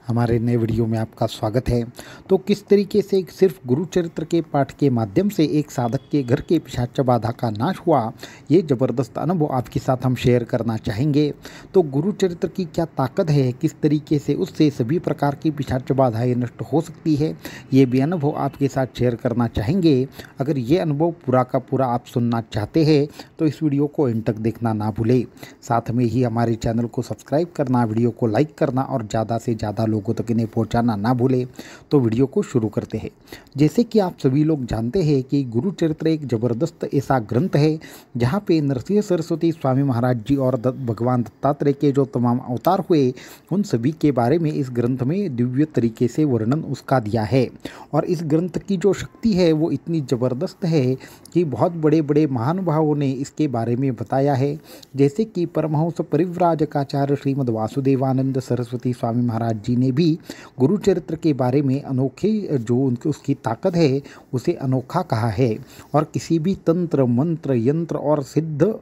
हमारे नए वीडियो में आपका स्वागत है। तो किस तरीके से सिर्फ गुरु चरित्र के पाठ के माध्यम से एक साधक के घर के पिशाच बाधा का नाश हुआ, ये ज़बरदस्त अनुभव आपके साथ हम शेयर करना चाहेंगे। तो गुरु चरित्र की क्या ताकत है, किस तरीके से उससे सभी प्रकार की पिशाच बाधाएं नष्ट हो सकती है, ये भी अनुभव आपके साथ शेयर करना चाहेंगे। अगर ये अनुभव पूरा का पूरा आप सुनना चाहते हैं तो इस वीडियो को एंड तक देखना ना भूलें। साथ में ही हमारे चैनल को सब्सक्राइब करना, वीडियो को लाइक करना और ज़्यादा से ज़्यादा लोगों तक इन्हें पहुंचाना ना भूलें। तो वीडियो को शुरू करते हैं। जैसे कि आप सभी लोग जानते हैं कि गुरु चरित्र एक ज़बरदस्त ऐसा ग्रंथ है जहाँ पे नरसिंह सरस्वती स्वामी महाराज जी और भगवान दत्तात्रेय के जो तमाम अवतार हुए उन सभी के बारे में इस ग्रंथ में दिव्य तरीके से वर्णन उसका दिया है। और इस ग्रंथ की जो शक्ति है वो इतनी ज़बरदस्त है कि बहुत बड़े बड़े महानुभावों ने इसके बारे में बताया है। जैसे कि परमहंस परिव्राजकाचार्य श्रीमद् वासुदेवानंद सरस्वती स्वामी महाराज जी ने भी गुरु चरित्र के बारे में अनोखे जो उनकी उसकी ताकत है उसे अनोखा कहा है। और किसी भी तंत्र मंत्र यंत्र और सिद्ध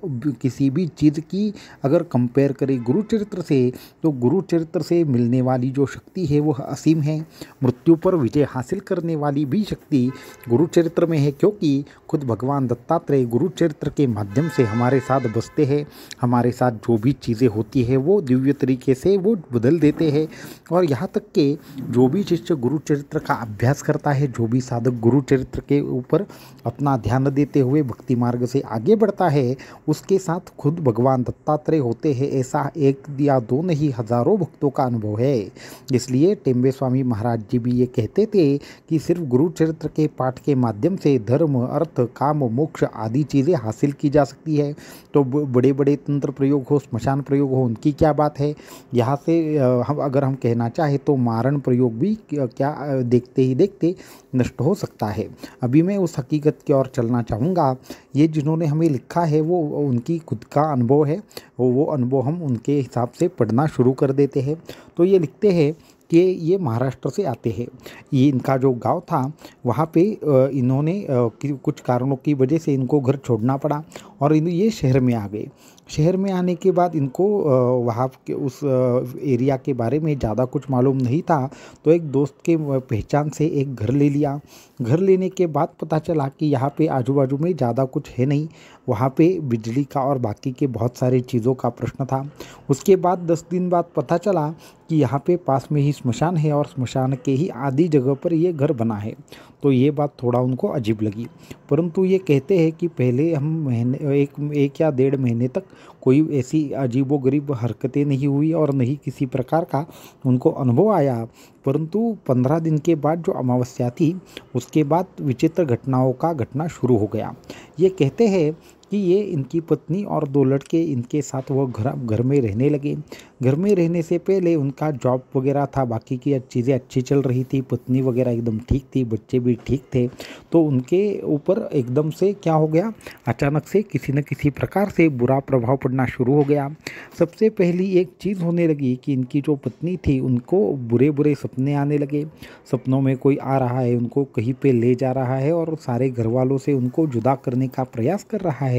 किसी भी चीज़ की अगर कंपेयर करें गुरु चरित्र से तो गुरु चरित्र से मिलने वाली जो शक्ति है वह असीम है। मृत्यु पर विजय हासिल करने वाली भी शक्ति गुरु चरित्र में है, क्योंकि खुद भगवान दत्तात्रेय गुरु चरित्र के माध्यम से हमारे साथ बसते हैं। हमारे साथ जो भी चीज़ें होती है वो दिव्य तरीके से वो बदल देते हैं। और यहाँ तक कि जो भी शिष्य गुरु चरित्र का अभ्यास करता है, जो भी साधक गुरु चरित्र के ऊपर अपना ध्यान देते हुए भक्ति मार्ग से आगे बढ़ता है, उसके साथ खुद भगवान दत्तात्रेय होते हैं। ऐसा एक या दो नहीं, हजारों भक्तों का अनुभव है। इसलिए टेम्बे स्वामी महाराज जी भी ये कहते थे कि सिर्फ गुरु चरित्र के पाठ के माध्यम से धर्म अर्थ काम मोक्ष आदि चीज़ें हासिल की जा सकती है। तो बड़े बड़े तंत्र प्रयोग हो, स्मशान प्रयोग हो, उनकी क्या बात है। यहाँ से अगर हम कहना चाहें तो मारण प्रयोग भी क्या देखते ही देखते नष्ट हो सकता है। अभी मैं उस हकीकत की ओर चलना चाहूँगा। ये जिन्होंने हमें लिखा है वो उनकी खुद का अनुभव है, वो अनुभव हम उनके हिसाब से पढ़ना शुरू कर देते हैं। तो ये लिखते हैं कि ये महाराष्ट्र से आते हैं। ये इनका जो गांव था वहाँ पे इन्होंने कुछ कारणों की वजह से इनको घर छोड़ना पड़ा और ये शहर में आ गए। शहर में आने के बाद इनको वहाँ के उस एरिया के बारे में ज़्यादा कुछ मालूम नहीं था, तो एक दोस्त के पहचान से एक घर ले लिया। घर लेने के बाद पता चला कि यहाँ पे आजू बाजू में ज़्यादा कुछ है नहीं, वहाँ पे बिजली का और बाकी के बहुत सारी चीज़ों का प्रश्न था। उसके बाद 10 दिन बाद पता चला कि यहाँ पे पास में ही स्मशान है और स्मशान के ही आधी जगह पर ये घर बना है। तो ये बात थोड़ा उनको अजीब लगी, परंतु ये कहते हैं कि पहले हम एक या 1.5 महीने तक कोई ऐसी अजीबोगरीब हरकतें नहीं हुई और नहीं किसी प्रकार का उनको अनुभव आया। परंतु 15 दिन के बाद जो अमावस्या थी उसके बाद विचित्र घटनाओं का घटना शुरू हो गया। ये कहते हैं कि ये इनकी पत्नी और 2 लड़के इनके साथ वो घर में रहने लगे। घर में रहने से पहले उनका जॉब वगैरह था, बाकी की चीज़ें अच्छी चल रही थी, पत्नी वगैरह एकदम ठीक थी, बच्चे भी ठीक थे। तो उनके ऊपर एकदम से क्या हो गया, अचानक से किसी न किसी प्रकार से बुरा प्रभाव पड़ना शुरू हो गया। सबसे पहली एक चीज़ होने लगी कि इनकी जो पत्नी थी उनको बुरे बुरे सपने आने लगे। सपनों में कोई आ रहा है, उनको कहीं पे ले जा रहा है और सारे घर वालों से उनको जुदा करने का प्रयास कर रहा है।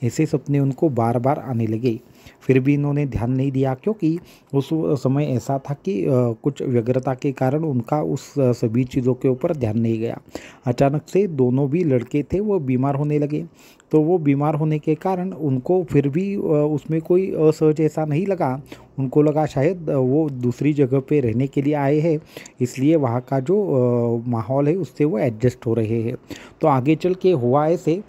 ऐसे सपने उनको बार बार आने लगे। फिर भी इन्होंने ध्यान नहीं दिया, क्योंकि उस समय ऐसा था कि कुछ व्यग्रता के कारण उनका उस सभी चीज़ों के ऊपर ध्यान नहीं गया। अचानक से दोनों भी लड़के थे वो बीमार होने लगे। तो वो बीमार होने के कारण उनको फिर भी उसमें कोई असहज ऐसा नहीं लगा। उनको लगा शायद वो दूसरी जगह पे रहने के लिए आए हैं, इसलिए वहाँ का जो माहौल है उससे वो एडजस्ट हो रहे हैं। तो आगे चल के हुआ ऐसे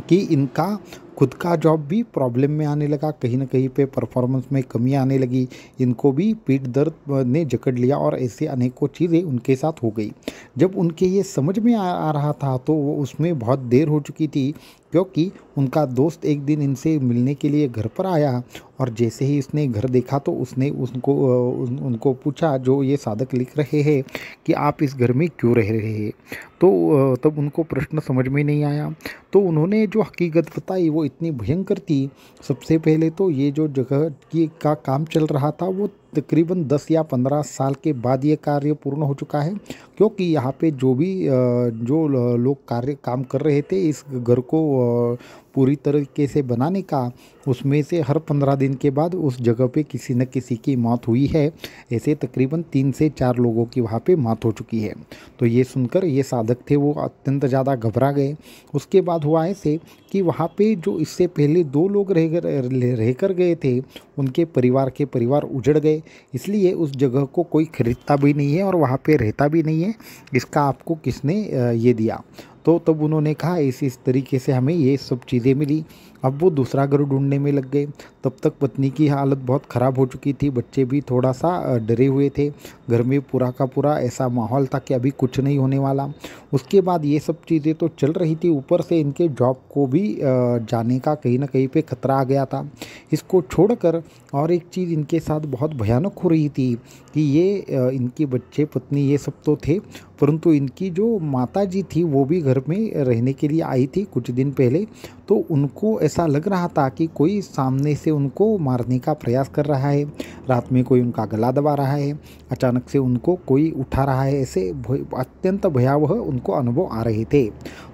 कि इनका खुद का जॉब भी प्रॉब्लम में आने लगा, कहीं ना कहीं पे परफॉर्मेंस में कमी आने लगी। इनको भी पीठ दर्द ने जकड़ लिया और ऐसे अनेकों चीज़ें उनके साथ हो गई। जब उनके ये समझ में आ रहा था तो वो उसमें बहुत देर हो चुकी थी, क्योंकि उनका दोस्त एक दिन इनसे मिलने के लिए घर पर आया और जैसे ही इसने घर देखा तो उसने उनको पूछा, जो ये साधक लिख रहे हैं, कि आप इस घर में क्यों रह रहे हैं। तो तब उनको प्रश्न समझ में नहीं आया। तो उन्होंने जो हकीकत बताई वो इतनी भयंकर थी। सबसे पहले तो ये जो जगह की का काम चल रहा था वो तकरीबन 10 या 15 साल के बाद ये कार्य पूर्ण हो चुका है, क्योंकि यहाँ पे जो भी लोग काम कर रहे थे इस घर को पूरी तरीके से बनाने का, उसमें से हर 15 दिन के बाद उस जगह पे किसी न किसी की मौत हुई है। ऐसे तकरीबन 3 से 4 लोगों की वहाँ पे मौत हो चुकी है। तो ये सुनकर ये साधक थे वो अत्यंत ज़्यादा घबरा गए। उसके बाद हुआ ऐसे कि वहाँ पे जो इससे पहले 2 लोग रह कर गए थे, उनके परिवार के परिवार उजड़ गए, इसलिए उस जगह को कोई खरीदता भी नहीं है और वहाँ पे रहता भी नहीं है। इसका आपको किसने ये दिया? तो तब उन्होंने कहा इस तरीके से हमें ये सब चीज़ें मिली। अब वो दूसरा घर ढूंढने में लग गए। तब तक पत्नी की हालत बहुत ख़राब हो चुकी थी, बच्चे भी थोड़ा सा डरे हुए थे। घर में पूरा का पूरा ऐसा माहौल था कि अभी कुछ नहीं होने वाला। उसके बाद ये सब चीज़ें तो चल रही थी, ऊपर से इनके जॉब को भी जाने का कहीं ना कहीं पे खतरा आ गया था। इसको छोड़कर और एक चीज़ इनके साथ बहुत भयानक हो रही थी कि ये इनके बच्चे पत्नी ये सब तो थे, परंतु इनकी जो माता जी थी वो भी घर में रहने के लिए आई थी कुछ दिन पहले। तो उनको ऐसा लग रहा था कि कोई सामने से उनको मारने का प्रयास कर रहा है, रात में कोई उनका गला दबा रहा है, अचानक से उनको कोई उठा रहा है, ऐसे अत्यंत भयावह उनको अनुभव आ रहे थे।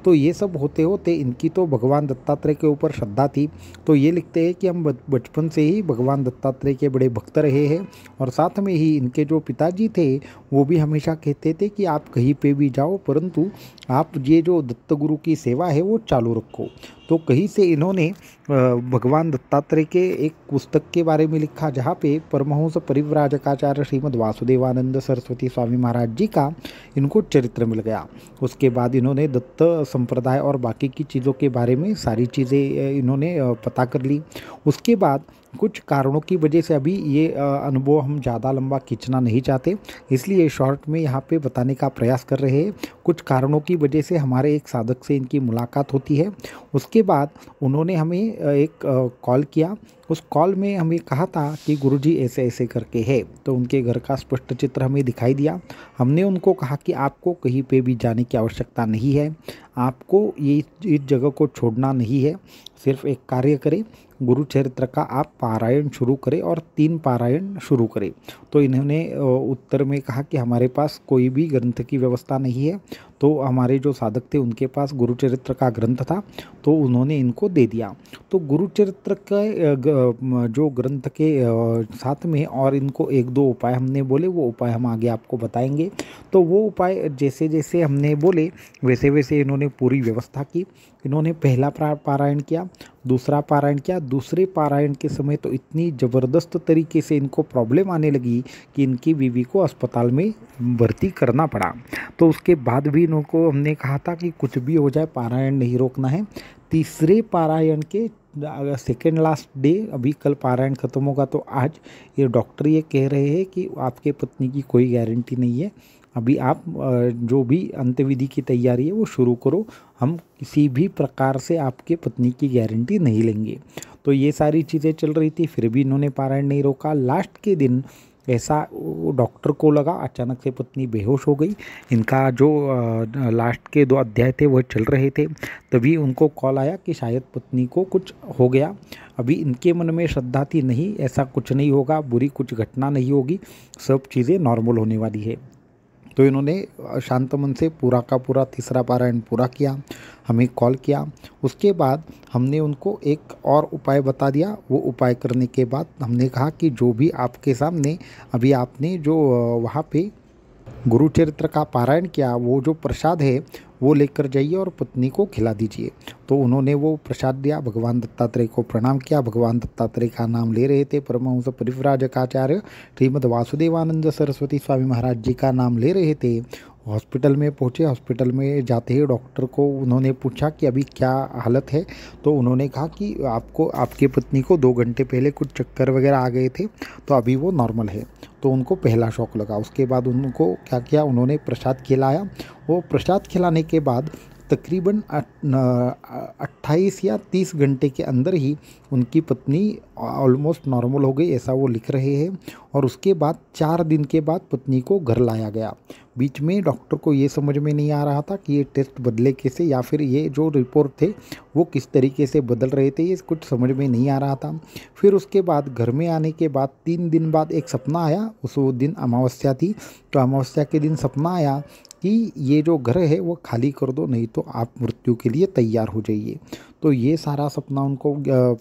तो ये सब होते होते इनकी तो भगवान दत्तात्रेय के ऊपर श्रद्धा थी। तो ये लिखते हैं कि हम बचपन से ही भगवान दत्तात्रेय के बड़े भक्त रहे हैं, और साथ में ही इनके जो पिताजी थे वो भी हमेशा कहते थे कि आप कहीं पे भी जाओ, परंतु आप ये जो दत्त गुरु की सेवा है वो चालू रखो। तो कहीं से इन्होंने भगवान दत्तात्रेय के एक पुस्तक के बारे में लिखा, जहाँ पे परमहंस परिव्राजकाचार्य श्रीमद् वासुदेवानंद सरस्वती स्वामी महाराज जी का इनको चरित्र मिल गया। उसके बाद इन्होंने दत्त संप्रदाय और बाकी की चीज़ों के बारे में सारी चीज़ें इन्होंने पता कर ली। उसके बाद कुछ कारणों की वजह से अभी ये अनुभव हम ज़्यादा लंबा खींचना नहीं चाहते, इसलिए शॉर्ट में यहाँ पे बताने का प्रयास कर रहे हैं। कुछ कारणों की वजह से हमारे एक साधक से इनकी मुलाकात होती है। उसके बाद उन्होंने हमें एक कॉल किया। उस कॉल में हमें कहा था कि गुरुजी ऐसे ऐसे करके है। तो उनके घर का स्पष्ट चित्र हमें दिखाई दिया। हमने उनको कहा कि आपको कहीं पे भी जाने की आवश्यकता नहीं है, आपको ये इस जगह को छोड़ना नहीं है, सिर्फ एक कार्य करें, गुरु चरित्र का आप पारायण शुरू करें और 3 पारायण शुरू करें। तो इन्होंने उत्तर में कहा कि हमारे पास कोई भी ग्रंथ की व्यवस्था नहीं है। तो हमारे जो साधक थे उनके पास गुरु चरित्र का ग्रंथ था, तो उन्होंने इनको दे दिया। तो गुरु चरित्र का जो ग्रंथ के साथ में और इनको 1-2 उपाय हमने बोले, वो उपाय हम आगे आपको बताएंगे। तो वो उपाय जैसे जैसे हमने बोले वैसे वैसे इन्होंने पूरी व्यवस्था की। इन्होंने पहला पारायण किया, दूसरा पारायण किया। दूसरे पारायण के समय तो इतनी ज़बरदस्त तरीके से इनको प्रॉब्लम आने लगी कि इनकी बीवी को अस्पताल में भर्ती करना पड़ा। तो उसके बाद भी इनको हमने कहा था कि कुछ भी हो जाए पारायण नहीं रोकना है। तीसरे पारायण के सेकेंड लास्ट डे, अभी कल पारायण खत्म होगा, तो आज ये डॉक्टर ये कह रहे हैं कि आपके पत्नी की कोई गारंटी नहीं है, अभी आप जो भी अंत्यविधि की तैयारी है वो शुरू करो, हम किसी भी प्रकार से आपके पत्नी की गारंटी नहीं लेंगे। तो ये सारी चीज़ें चल रही थी, फिर भी इन्होंने पारायण नहीं रोका। लास्ट के दिन ऐसा डॉक्टर को लगा, अचानक से पत्नी बेहोश हो गई। इनका जो लास्ट के 2 अध्याय थे वह चल रहे थे, तभी उनको कॉल आया कि शायद पत्नी को कुछ हो गया। अभी इनके मन में श्रद्धा थी, नहीं ऐसा कुछ नहीं होगा, बुरी कुछ घटना नहीं होगी, सब चीज़ें नॉर्मल होने वाली है। तो इन्होंने शांत मन से पूरा का पूरा तीसरा पारायण पूरा किया, हमें कॉल किया। उसके बाद हमने उनको एक और उपाय बता दिया। वो उपाय करने के बाद हमने कहा कि जो भी आपके सामने अभी आपने जो वहाँ पे गुरु चरित्र का पारायण किया, वो जो प्रसाद है वो लेकर जाइए और पत्नी को खिला दीजिए। तो उन्होंने वो प्रसाद दिया, भगवान दत्तात्रेय को प्रणाम किया। भगवान दत्तात्रेय का नाम ले रहे थे, परमहंस परिव्राजकाचार्य श्रीमद् वासुदेवानंद सरस्वती स्वामी महाराज जी का नाम ले रहे थे। हॉस्पिटल में पहुँचे। हॉस्पिटल में जाते ही डॉक्टर को उन्होंने पूछा कि अभी क्या हालत है। तो उन्होंने कहा कि आपको आपकी पत्नी को 2 घंटे पहले कुछ चक्कर वगैरह आ गए थे, तो अभी वो नॉर्मल है। तो उनको पहला शॉक लगा। उसके बाद उनको क्या किया, उन्होंने प्रसाद खिलाया। वो प्रसाद खिलाने के बाद तकरीबन 28 या 30 घंटे के अंदर ही उनकी पत्नी ऑलमोस्ट नॉर्मल हो गई, ऐसा वो लिख रहे हैं। और उसके बाद 4 दिन के बाद पत्नी को घर लाया गया। बीच में डॉक्टर को ये समझ में नहीं आ रहा था कि ये टेस्ट बदले कैसे, या फिर ये जो रिपोर्ट थे वो किस तरीके से बदल रहे थे, ये कुछ समझ में नहीं आ रहा था। फिर उसके बाद घर में आने के बाद 3 दिन बाद एक सपना आया। उस दिन अमावस्या थी, तो अमावस्या के दिन सपना आया कि ये जो घर है वो खाली कर दो, नहीं तो आप मृत्यु के लिए तैयार हो जाइए। तो ये सारा सपना उनको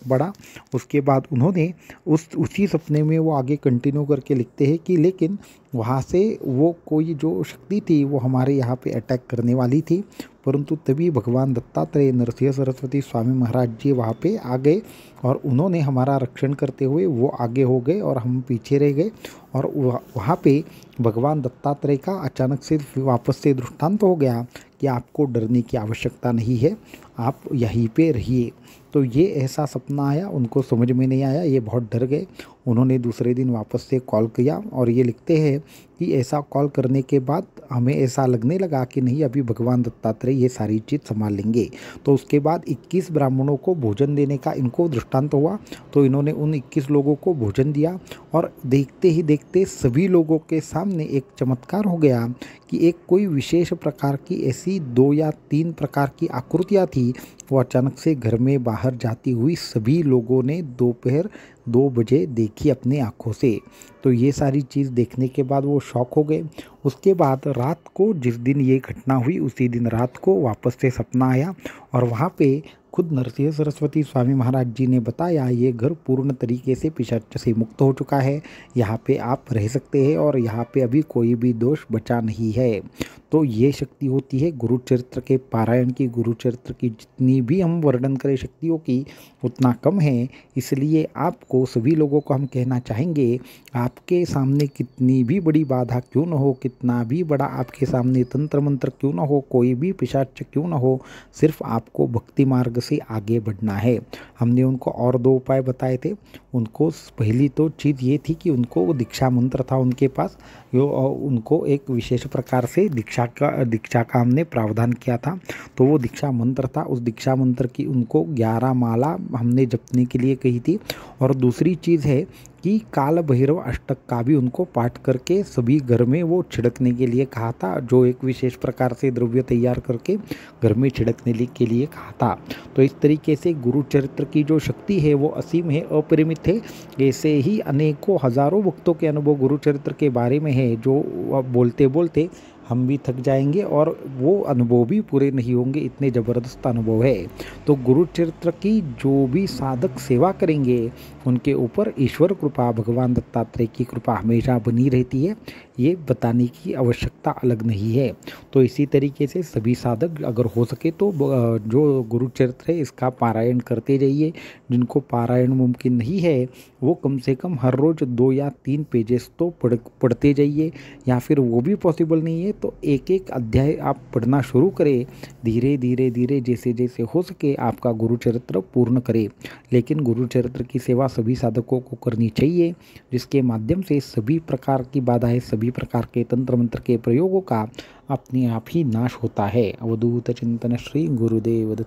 पड़ा। उसके बाद उन्होंने उसी सपने में वो आगे कंटिन्यू करके लिखते हैं कि लेकिन वहाँ से वो कोई जो शक्ति थी वो हमारे यहाँ पे अटैक करने वाली थी, परंतु तभी भगवान दत्तात्रेय नरसिंह सरस्वती स्वामी महाराज जी वहाँ पे आ गए और उन्होंने हमारा रक्षण करते हुए वो आगे हो गए और हम पीछे रह गए। और वहाँ पे भगवान दत्तात्रेय का अचानक से वापस से दृष्टांत हो गया कि आपको डरने की आवश्यकता नहीं है, आप यहीं पे रहिए। तो ये ऐसा सपना आया, उनको समझ में नहीं आया, ये बहुत डर गए। उन्होंने दूसरे दिन वापस से कॉल किया और ये लिखते हैं कि ऐसा कॉल करने के बाद हमें ऐसा लगने लगा कि नहीं, अभी भगवान दत्तात्रेय ये सारी चीज़ संभाल लेंगे। तो उसके बाद 21 ब्राह्मणों को भोजन देने का इनको दृष्टांत हुआ। तो इन्होंने उन 21 लोगों को भोजन दिया और देखते ही देखते सभी लोगों के सामने एक चमत्कार हो गया कि एक कोई विशेष प्रकार की ऐसी 2 या 3 प्रकार की आकृतियाँ थी, वो अचानक से घर में बाहर जाती हुई सभी लोगों ने दोपहर 2 बजे देखी अपनी आँखों से। तो ये सारी चीज़ देखने के बाद वो शॉक हो गए। उसके बाद रात को, जिस दिन ये घटना हुई उसी दिन रात को वापस से सपना आया और वहाँ पे खुद नरसिंह सरस्वती स्वामी महाराज जी ने बताया ये घर पूर्ण तरीके से पिशाच से मुक्त हो चुका है, यहाँ पे आप रह सकते हैं और यहाँ पे अभी कोई भी दोष बचा नहीं है। तो ये शक्ति होती है गुरु चरित्र के पारायण की। गुरु चरित्र की जितनी भी हम वर्णन करें शक्तियों की उतना कम है। इसलिए आपको सभी लोगों को हम कहना चाहेंगे, आपके सामने कितनी भी बड़ी बाधा क्यों न हो, कितना भी बड़ा आपके सामने तंत्र मंत्र क्यों न हो, कोई भी पिशाच क्यों न हो, सिर्फ आपको भक्ति मार्ग से आगे बढ़ना है। हमने उनको और 2 उपाय बताए थे। उनको पहली तो चीज़ ये थी कि उनको वो दीक्षा मंत्र था उनके पास, जो उनको एक विशेष प्रकार से दीक्षा का हमने प्रावधान किया था। तो वो दीक्षा मंत्र था, उस दीक्षा मंत्र की उनको 11 माला हमने जपने के लिए कही थी। और दूसरी चीज़ है कि काल भैरव अष्टक का भी उनको पाठ करके सभी घर में वो छिड़कने के लिए कहा था, जो एक विशेष प्रकार से द्रव्य तैयार करके घर में छिड़कने के लिए कहा था। तो इस तरीके से गुरु चरित्र की जो शक्ति है वो असीम है, अपरिमित है। ऐसे ही अनेकों हजारों भक्तों के अनुभव गुरु चरित्र के बारे में है, जो बोलते बोलते हम भी थक जाएंगे और वो अनुभव भी पूरे नहीं होंगे, इतने ज़बरदस्त अनुभव है। तो गुरु चरित्र की जो भी साधक सेवा करेंगे उनके ऊपर ईश्वर कृपा, भगवान दत्तात्रेय की कृपा हमेशा बनी रहती है, ये बताने की आवश्यकता अलग नहीं है। तो इसी तरीके से सभी साधक अगर हो सके तो जो गुरु चरित्र है इसका पारायण करते जाइए। जिनको पारायण मुमकिन नहीं है वो कम से कम हर रोज़ 2 या 3 पेजेस तो पढ़ते जाइए, या फिर वो भी पॉसिबल नहीं है तो एक एक अध्याय आप पढ़ना शुरू करें। धीरे धीरे धीरे जैसे जैसे हो सके आपका गुरु चरित्र पूर्ण करें। लेकिन गुरु चरित्र की सेवा सभी साधकों को करनी चाहिए, जिसके माध्यम से सभी प्रकार की बाधाएं, सभी प्रकार के तंत्र मंत्र के प्रयोगों का अपने आप ही नाश होता है। अवधूत चिंतन श्री गुरुदेव दत्त।